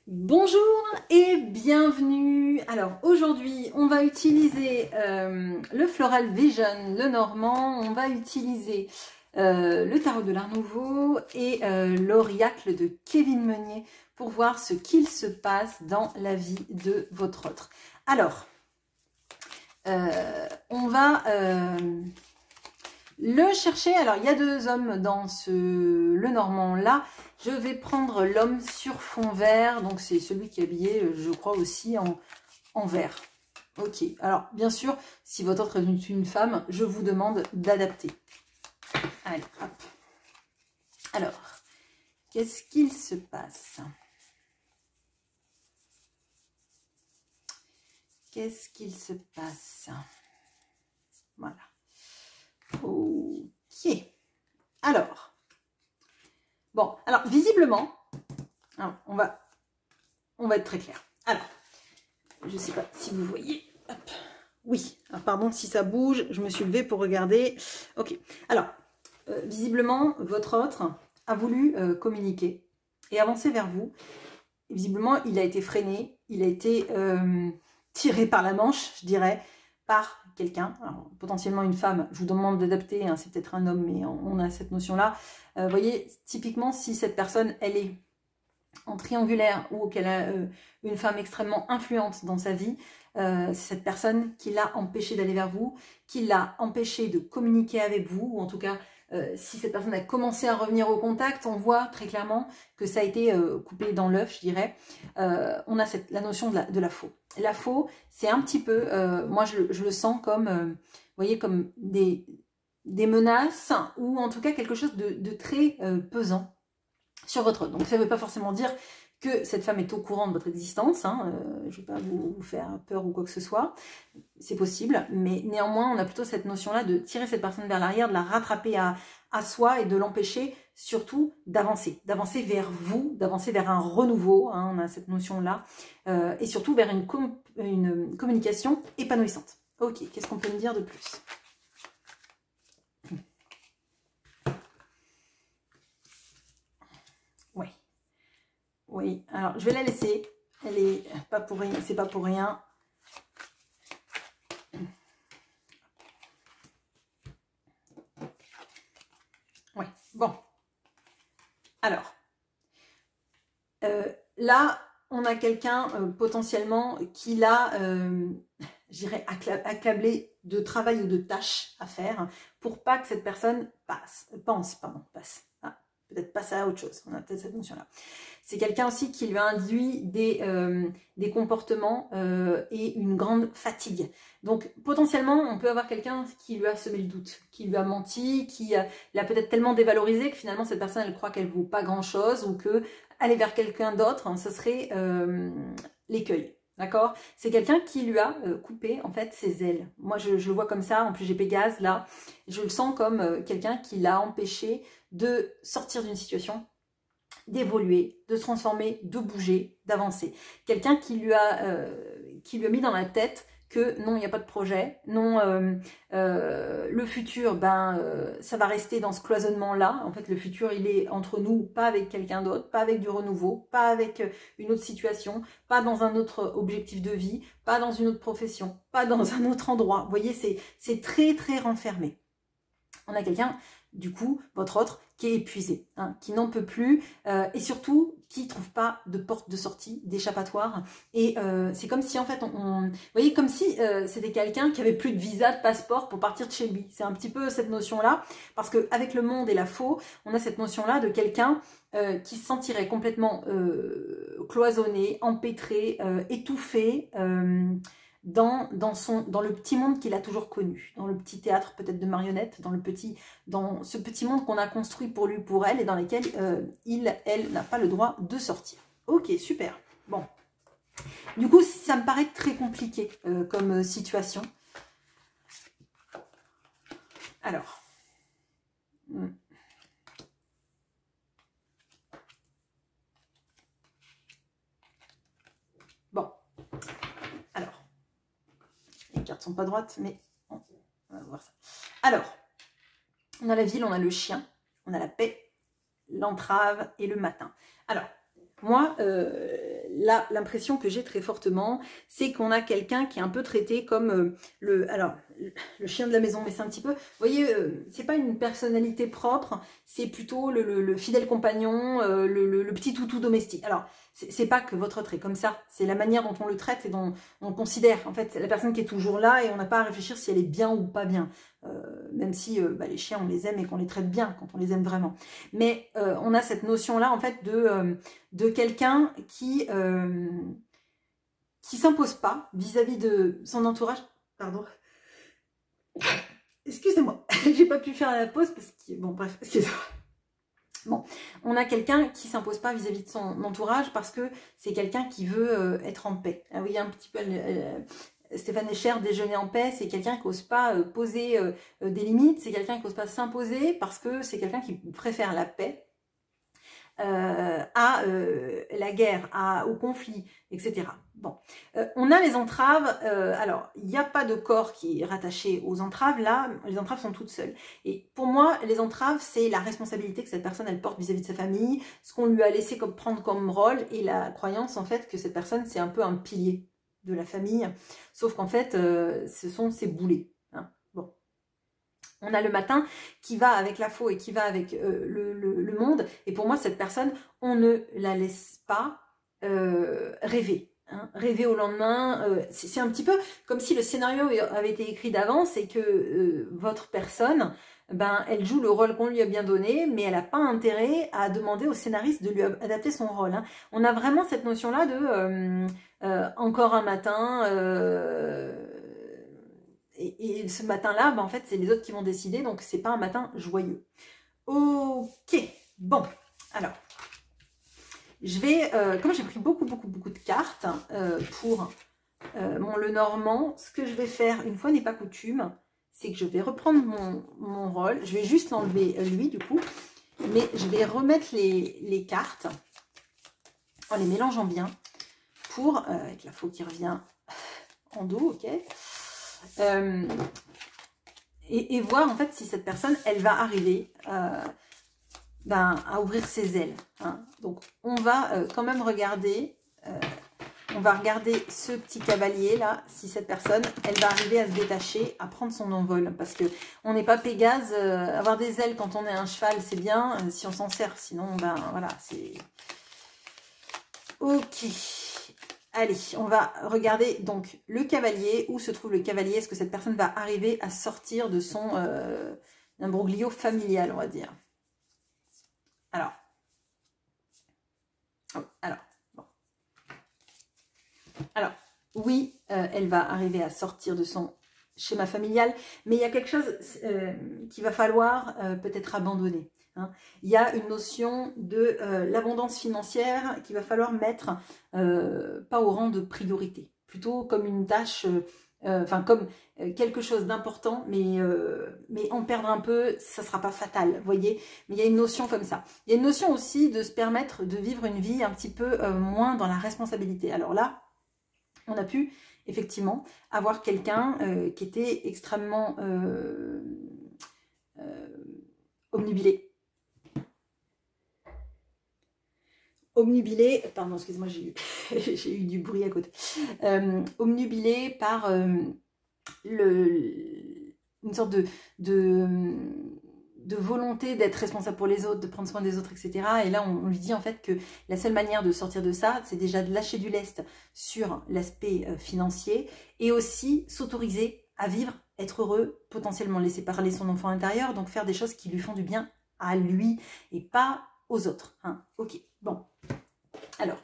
Bonjour et bienvenue. Alors aujourd'hui on va utiliser le Floral Vision, le Normand, on va utiliser le tarot de l'Art Nouveau et l'Oracle de Kevin Meunier pour voir ce qu'il se passe dans la vie de votre autre. Alors on va le chercher. Alors il y a deux hommes dans le Normand là. Je vais prendre l'homme sur fond vert, donc c'est celui qui est habillé, je crois aussi en vert. Ok, alors bien sûr, si votre autre est une femme, je vous demande d'adapter. Allez, hop. Alors, qu'est-ce qu'il se passe? Qu'est-ce qu'il se passe? Voilà. Ok. Alors. Bon, alors visiblement, alors, on va être très clair. Alors, je ne sais pas si vous voyez. Hop. Oui, alors, pardon si ça bouge, je me suis levée pour regarder. Ok, alors, visiblement, votre autre a voulu communiquer et avancer vers vous. Et visiblement, il a été freiné, il a été tiré par la manche, je dirais, par quelqu'un, potentiellement une femme. Je vous demande d'adapter, hein, c'est peut-être un homme, mais on a cette notion-là. Vous voyez, typiquement, si cette personne, elle est en triangulaire ou qu'elle a une femme extrêmement influente dans sa vie, c'est cette personne qui l'a empêché d'aller vers vous, qui l'a empêché de communiquer avec vous, ou en tout cas, si cette personne a commencé à revenir au contact, on voit très clairement que ça a été coupé dans l'œuf, je dirais. On a la notion de la faux. La faux, c'est un petit peu, moi je le sens comme, vous voyez, comme des menaces, ou en tout cas quelque chose de très pesant sur votre autre. Donc ça ne veut pas forcément dire que cette femme est au courant de votre existence, hein, je ne vais pas vous faire peur ou quoi que ce soit, c'est possible, mais néanmoins on a plutôt cette notion-là de tirer cette personne vers l'arrière, de la rattraper à soi et de l'empêcher surtout d'avancer vers vous, d'avancer vers un renouveau, hein, on a cette notion-là, et surtout vers une communication épanouissante. Ok, qu'est-ce qu'on peut me dire de plus ? Oui, alors je vais la laisser. Elle est pas pour rien, c'est pas pour rien. Oui, bon. Alors, là, on a quelqu'un potentiellement qui l'a, j'irais, accablé de travail ou de tâches à faire pour pas que cette personne passe. Ah, peut-être passe à autre chose. On a peut-être cette notion-là. C'est quelqu'un aussi qui lui a induit des comportements et une grande fatigue. Donc potentiellement, on peut avoir quelqu'un qui lui a semé le doute, qui lui a menti, qui l'a peut-être tellement dévalorisé que finalement cette personne, elle croit qu'elle ne vaut pas grand-chose ou que aller vers quelqu'un d'autre, hein, ce serait l'écueil. D'accord? C'est quelqu'un qui lui a coupé en fait ses ailes. Moi je le vois comme ça, en plus j'ai Pégase là, je le sens comme quelqu'un qui l'a empêché de sortir d'une situation, d'évoluer, de se transformer, de bouger, d'avancer. Quelqu'un qui lui a mis dans la tête que non, il n'y a pas de projet, non, le futur, ça va rester dans ce cloisonnement-là. En fait, le futur, il est entre nous, pas avec quelqu'un d'autre, pas avec du renouveau, pas avec une autre situation, pas dans un autre objectif de vie, pas dans une autre profession, pas dans un autre endroit. Vous voyez, c'est très, très renfermé. On a quelqu'un, du coup, votre autre, qui est épuisé, hein, qui n'en peut plus, et surtout, qui ne trouve pas de porte de sortie, d'échappatoire. Et c'est comme si, en fait, vous voyez, comme si c'était quelqu'un qui avait plus de visa, de passeport pour partir de chez lui. C'est un petit peu cette notion-là, parce qu'avec le monde et la faux, on a cette notion-là de quelqu'un qui se sentirait complètement cloisonné, empêtré, étouffé, dans le petit monde qu'il a toujours connu, dans le petit théâtre peut-être de marionnettes, dans ce petit monde qu'on a construit pour lui, pour elle, et dans lequel elle n'a pas le droit de sortir. Ok, super. Bon. Du coup, ça me paraît très compliqué comme situation. Alors. Bon. Alors. Les cartes sont pas droites, mais on va voir ça. Alors, on a la ville, on a le chien, on a la paix, l'entrave et le matin. Alors, moi, là, l'impression que j'ai très fortement, c'est qu'on a quelqu'un qui est un peu traité comme le chien de la maison, mais c'est un petit peu, vous voyez, c'est pas une personnalité propre, c'est plutôt le fidèle compagnon, le petit toutou domestique. Alors, c'est pas que votre trait comme ça, c'est la manière dont on le traite et dont on le considère. En fait, c'est la personne qui est toujours là et on n'a pas à réfléchir si elle est bien ou pas bien. Même si les chiens, on les aime et qu'on les traite bien quand on les aime vraiment. Mais on a cette notion-là, en fait, de quelqu'un qui s'impose pas vis-à-vis de son entourage. Pardon. Excusez-moi, j'ai pas pu faire la pause parce que... Bon, bref, excusez-moi. Bon, on a quelqu'un qui s'impose pas vis-à-vis de son entourage parce que c'est quelqu'un qui veut être en paix. Ah oui, un petit peu... Stéphane Escher, déjeuner en paix, c'est quelqu'un qui n'ose pas poser des limites, c'est quelqu'un qui n'ose pas s'imposer parce que c'est quelqu'un qui préfère la paix à la guerre, au conflit, etc. Bon, on a les entraves, alors il n'y a pas de corps qui est rattaché aux entraves, là, les entraves sont toutes seules. Et pour moi, les entraves, c'est la responsabilité que cette personne, elle porte vis-à-vis de sa famille, ce qu'on lui a laissé prendre comme rôle, et la croyance, en fait, que cette personne, c'est un peu un pilier de la famille, sauf qu'en fait, ce sont ses boulets. Hein. Bon. On a le matin qui va avec la faux et qui va avec le monde, et pour moi, cette personne, on ne la laisse pas rêver. Hein, rêver au lendemain, c'est un petit peu comme si le scénario avait été écrit d'avance et que votre personne, ben, elle joue le rôle qu'on lui a bien donné, mais elle n'a pas intérêt à demander au scénariste de lui adapter son rôle. Hein. On a vraiment cette notion-là de encore un matin, et ce matin-là, ben, en fait, c'est les autres qui vont décider, donc c'est pas un matin joyeux. Ok, bon, alors... Je vais, comme j'ai pris beaucoup de cartes pour mon Lenormand, ce que je vais faire, une fois n'est pas coutume, c'est que je vais reprendre mon rôle. Je vais juste l'enlever lui, du coup. Mais je vais remettre les cartes en les mélangeant bien pour, avec la faux qui revient en dos, ok. Et voir, en fait, si cette personne, elle va arriver... à ouvrir ses ailes. Hein. Donc, on va quand même regarder, ce petit cavalier là, si cette personne, elle va arriver à se détacher, à prendre son envol. Parce que on n'est pas Pégase, avoir des ailes quand on est un cheval, c'est bien, si on s'en sert. Sinon, ben voilà, c'est... Ok. Allez, on va regarder donc le cavalier. Où se trouve le cavalier? Est-ce que cette personne va arriver à sortir de son imbroglio familial, on va dire? Alors, oui, elle va arriver à sortir de son schéma familial, mais il y a quelque chose qu'il va falloir peut-être abandonner. Hein. Il y a une notion de l'abondance financière qu'il va falloir mettre pas au rang de priorité, plutôt comme une tâche... comme quelque chose d'important, mais en perdre un peu, ça ne sera pas fatal, vous voyez. Mais il y a une notion comme ça. Il y a une notion aussi de se permettre de vivre une vie un petit peu moins dans la responsabilité. Alors là, on a pu effectivement avoir quelqu'un qui était extrêmement omnubilé. Omnubilé, pardon, excuse-moi, j'ai eu du bruit à côté. Omnubilé par une sorte de volonté d'être responsable pour les autres, de prendre soin des autres, etc. Et là, on lui dit en fait que la seule manière de sortir de ça, c'est déjà de lâcher du lest sur l'aspect financier et aussi s'autoriser à vivre, être heureux, potentiellement laisser parler son enfant intérieur, donc faire des choses qui lui font du bien à lui et pas aux autres. Hein. Ok, bon. Alors,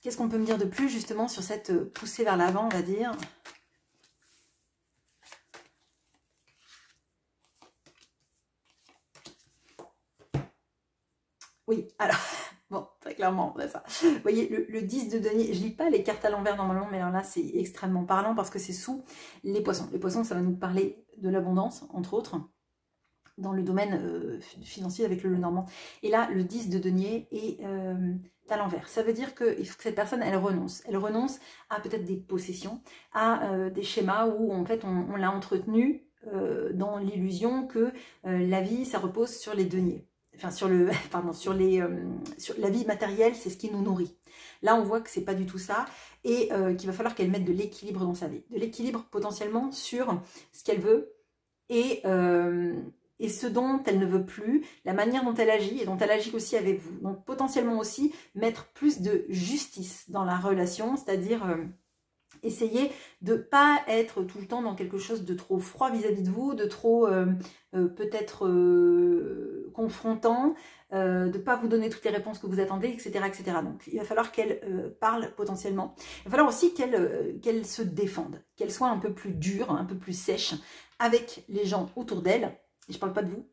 qu'est-ce qu'on peut me dire de plus justement sur cette poussée vers l'avant, on va dire ? Oui, alors, bon, très clairement, c'est ça. Vous voyez, le 10 de denier, je lis pas les cartes à l'envers normalement, mais alors là, c'est extrêmement parlant parce que c'est sous les poissons. Les poissons, ça va nous parler de l'abondance, entre autres, dans le domaine financier avec le Lenormand. Et là, le 10 de denier est à l'envers. Ça veut dire qu'il faut que cette personne, elle renonce. Elle renonce à peut-être des possessions, à des schémas où, en fait, on l'a entretenu dans l'illusion que la vie, ça repose sur les deniers. Enfin, sur la vie matérielle, c'est ce qui nous nourrit. Là, on voit que c'est pas du tout ça et qu'il va falloir qu'elle mette de l'équilibre dans sa vie. De l'équilibre potentiellement sur ce qu'elle veut et ce dont elle ne veut plus, la manière dont elle agit et dont elle agit aussi avec vous. Donc potentiellement aussi mettre plus de justice dans la relation, c'est-à-dire essayer de ne pas être tout le temps dans quelque chose de trop froid vis-à-vis de vous, de trop peut-être confrontant, de ne pas vous donner toutes les réponses que vous attendez, etc. etc. Donc il va falloir qu'elle parle potentiellement. Il va falloir aussi qu'elle se défende, qu'elle soit un peu plus dure, un peu plus sèche avec les gens autour d'elle. Et je ne parle pas de vous,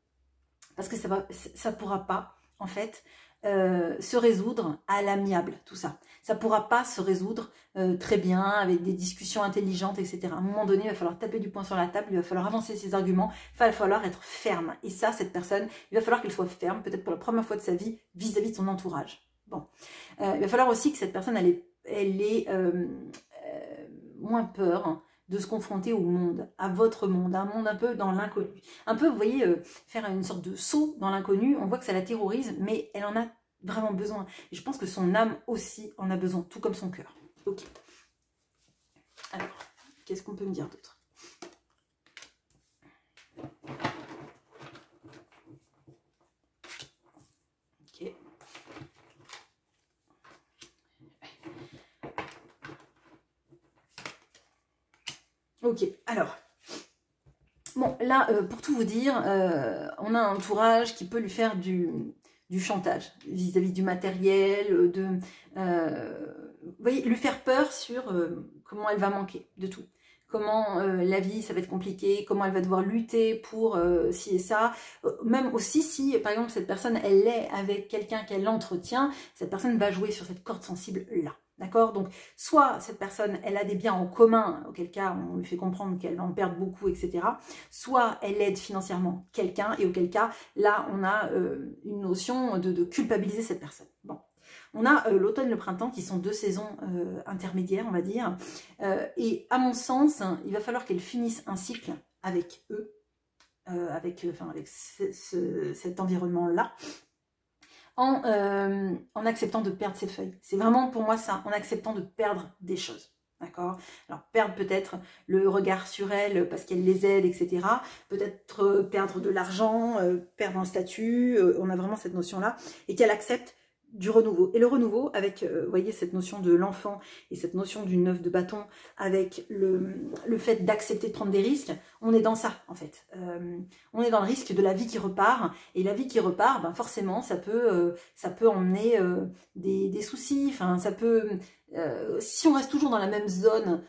parce que ça ne pourra pas, en fait, se résoudre à l'amiable, tout ça. Ça ne pourra pas se résoudre très bien, avec des discussions intelligentes, etc. À un moment donné, il va falloir taper du poing sur la table, il va falloir avancer ses arguments, il va falloir être ferme. Et ça, cette personne, il va falloir qu'elle soit ferme, peut-être pour la première fois de sa vie, vis-à-vis de son entourage. Bon. Il va falloir aussi que cette personne, elle ait moins peur, hein, de se confronter au monde, à votre monde, à un monde un peu dans l'inconnu. Un peu, vous voyez, faire une sorte de saut dans l'inconnu, on voit que ça la terrorise, mais elle en a vraiment besoin. Et je pense que son âme aussi en a besoin, tout comme son cœur. Ok. Alors, qu'est-ce qu'on peut me dire d'autre? Ok. Ok, alors, bon, là, pour tout vous dire, on a un entourage qui peut lui faire du chantage vis-à-vis du matériel, vous voyez, lui faire peur sur comment elle va manquer de tout. Comment la vie, ça va être compliqué, comment elle va devoir lutter pour ci et ça. Même aussi si, par exemple, cette personne, elle est avec quelqu'un qu'elle entretient, cette personne va jouer sur cette corde sensible-là. D'accord? Donc, soit cette personne, elle a des biens en commun, auquel cas on lui fait comprendre qu'elle en perd beaucoup, etc. Soit elle aide financièrement quelqu'un, et auquel cas, là, on a une notion de culpabiliser cette personne. Bon. On a l'automne et le printemps qui sont deux saisons intermédiaires, on va dire. Et à mon sens, il va falloir qu'elle finisse un cycle avec eux, avec cet environnement-là. En acceptant de perdre ses feuilles. C'est vraiment pour moi ça, en acceptant de perdre des choses. D'accord? Alors perdre peut-être le regard sur elle parce qu'elle les aide, etc. Peut-être perdre de l'argent, perdre un statut, on a vraiment cette notion-là. Et qu'elle accepte du renouveau. Et le renouveau avec, vous voyez, cette notion de l'enfant et cette notion du neuf de bâton avec le fait d'accepter de prendre des risques, on est dans ça en fait. On est dans le risque de la vie qui repart. Et la vie qui repart, ben forcément, ça peut emmener des soucis. Enfin, ça peut... si on reste toujours dans la même zone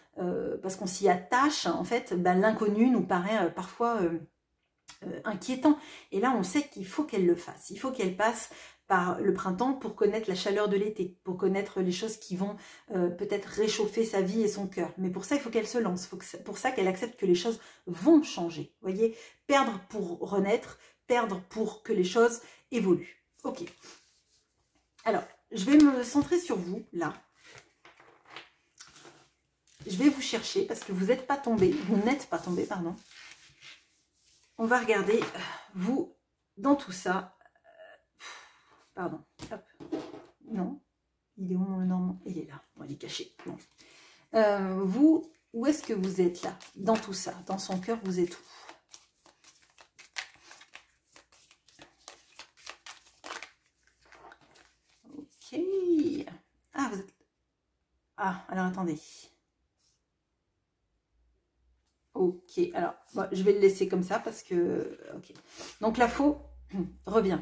parce qu'on s'y attache, en fait, ben, l'inconnu nous paraît parfois inquiétant. Et là, on sait qu'il faut qu'elle le fasse. Il faut qu'elle passe par le printemps pour connaître la chaleur de l'été, pour connaître les choses qui vont peut-être réchauffer sa vie et son cœur. Mais pour ça, il faut qu'elle se lance. Pour ça qu'elle accepte que les choses vont changer. Vous voyez, perdre pour renaître, perdre pour que les choses évoluent. Ok. Alors, je vais me centrer sur vous, là. Je vais vous chercher parce que vous n'êtes pas tombé. Vous n'êtes pas tombé, pardon. On va regarder, vous, dans tout ça. Pardon, hop, non, il est où mon normand? Il est là, bon, il est caché. Bon. Vous, où est-ce que vous êtes là? Dans tout ça, dans son cœur, vous êtes où? Ok. Ah, vous êtes... Ah, alors attendez. Ok, alors, bon, je vais le laisser comme ça parce que... Ok. Donc la faux revient.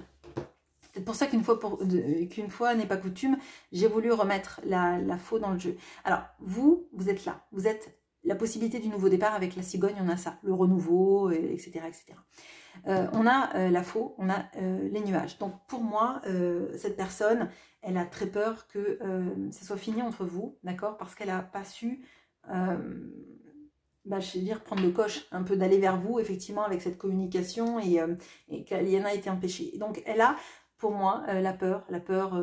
C'est pour ça qu'une fois n'est pas coutume, j'ai voulu remettre la faux dans le jeu. Alors, vous êtes là. Vous êtes la possibilité du nouveau départ avec la cigogne, on a ça. Le renouveau, etc. etc. On a la faux, on a les nuages. Donc, pour moi, cette personne, elle a très peur que ça soit fini entre vous, d'accord? Parce qu'elle n'a pas su... je vais dire, prendre le coche, un peu d'aller vers vous, effectivement, avec cette communication et qu'Aliena a été empêchée. Donc, elle a pour moi, la peur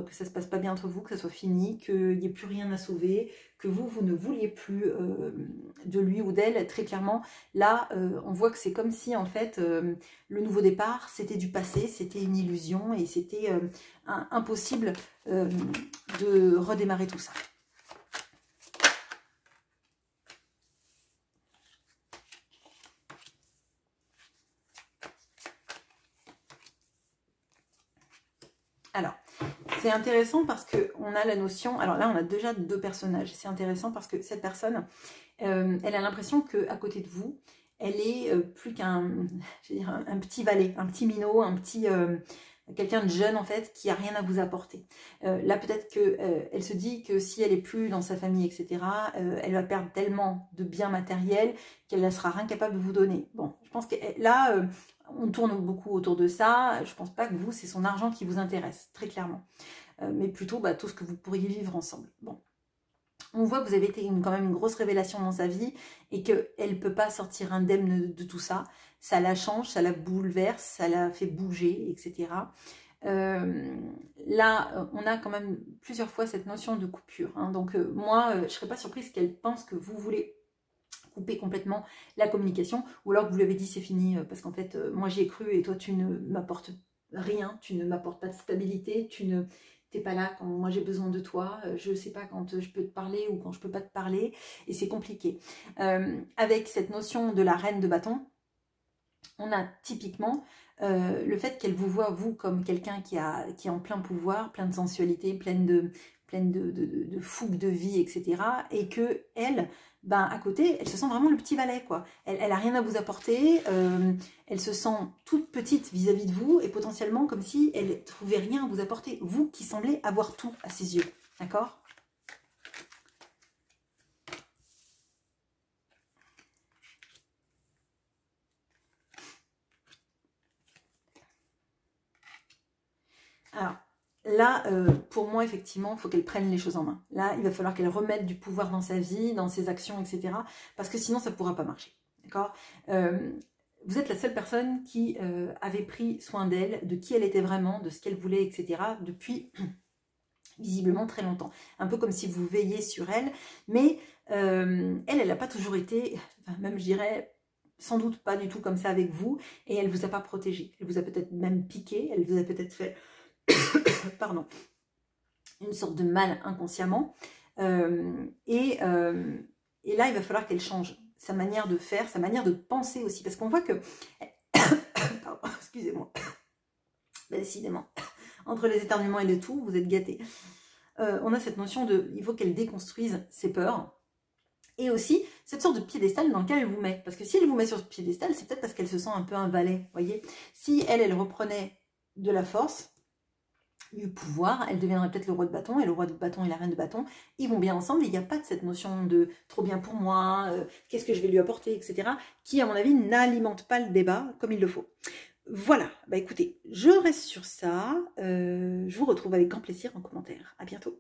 que ça se passe pas bien entre vous, que ça soit fini, qu'il n'y ait plus rien à sauver, que vous ne vouliez plus de lui ou d'elle, très clairement. Là, on voit que c'est comme si, en fait, le nouveau départ, c'était du passé, c'était une illusion et c'était impossible de redémarrer tout ça. Alors, c'est intéressant parce qu'on a la notion... Alors là, on a déjà 2 personnages. C'est intéressant parce que cette personne, elle a l'impression qu'à côté de vous, elle est plus qu'un un petit valet, un petit minot, un petit... quelqu'un de jeune en fait qui a rien à vous apporter. Là peut-être qu'elle se dit que si elle est plus dans sa famille, etc., elle va perdre tellement de biens matériels qu'elle ne sera incapable de vous donner. Bon, je pense que là, on tourne beaucoup autour de ça. Je pense pas que vous, c'est son argent qui vous intéresse, très clairement. Mais plutôt tout ce que vous pourriez vivre ensemble. Bon. On voit que vous avez été quand même une grosse révélation dans sa vie et qu'elle ne peut pas sortir indemne de tout ça. Ça la change, ça la bouleverse, ça la fait bouger, etc. Là, on a quand même plusieurs fois cette notion de coupure. Hein. Donc moi, je ne serais pas surprise qu'elle pense que vous voulez couper complètement la communication ou alors que vous lui avez dit c'est fini parce qu'en fait, moi j'y ai cru et toi tu ne m'apportes rien, tu ne m'apportes pas de stabilité, tu ne... T'es pas là quand moi j'ai besoin de toi, je sais pas quand je peux te parler ou quand je peux pas te parler, et c'est compliqué. Avec cette notion de la reine de bâton, on a typiquement le fait qu'elle vous voit, vous, comme quelqu'un qui est en plein pouvoir, plein de sensualité, pleine de fougue de vie, etc. Et que elle, à côté, elle se sent vraiment le petit valet, quoi. Elle a rien à vous apporter, elle se sent toute petite vis-à-vis de vous, et potentiellement comme si elle trouvait rien à vous apporter. Vous qui semblez avoir tout à ses yeux, d'accord ? Alors, là, pour moi, effectivement, il faut qu'elle prenne les choses en main. Là, il va falloir qu'elle remette du pouvoir dans sa vie, dans ses actions, etc. Parce que sinon, ça ne pourra pas marcher. D'accord ? Vous êtes la seule personne qui avait pris soin d'elle, de qui elle était vraiment, de ce qu'elle voulait, etc. depuis visiblement très longtemps. Un peu comme si vous veilliez sur elle. Mais elle n'a pas toujours été, enfin, même je dirais... sans doute pas du tout comme ça avec vous, et elle ne vous a pas protégé. Elle vous a peut-être même piqué, elle vous a peut-être fait... pardon, une sorte de mal inconsciemment. Et là, il va falloir qu'elle change sa manière de faire, sa manière de penser aussi. Parce qu'on voit que... pardon, excusez-moi. Décidément, entre les éternuements et le tout, vous êtes gâtés. On a cette notion de... Il faut qu'elle déconstruise ses peurs. Et aussi, cette sorte de piédestal dans lequel elle vous met. Parce que si elle vous met sur ce piédestal, c'est peut-être parce qu'elle se sent un peu un valet, voyez. Si elle reprenait de la force, du pouvoir, elle deviendrait peut-être le roi de bâton, et le roi de bâton et la reine de bâton, ils vont bien ensemble, il n'y a pas de cette notion de trop bien pour moi, qu'est-ce que je vais lui apporter, etc., qui, à mon avis, n'alimente pas le débat comme il le faut. Voilà, écoutez, je reste sur ça, je vous retrouve avec grand plaisir en commentaire. À bientôt.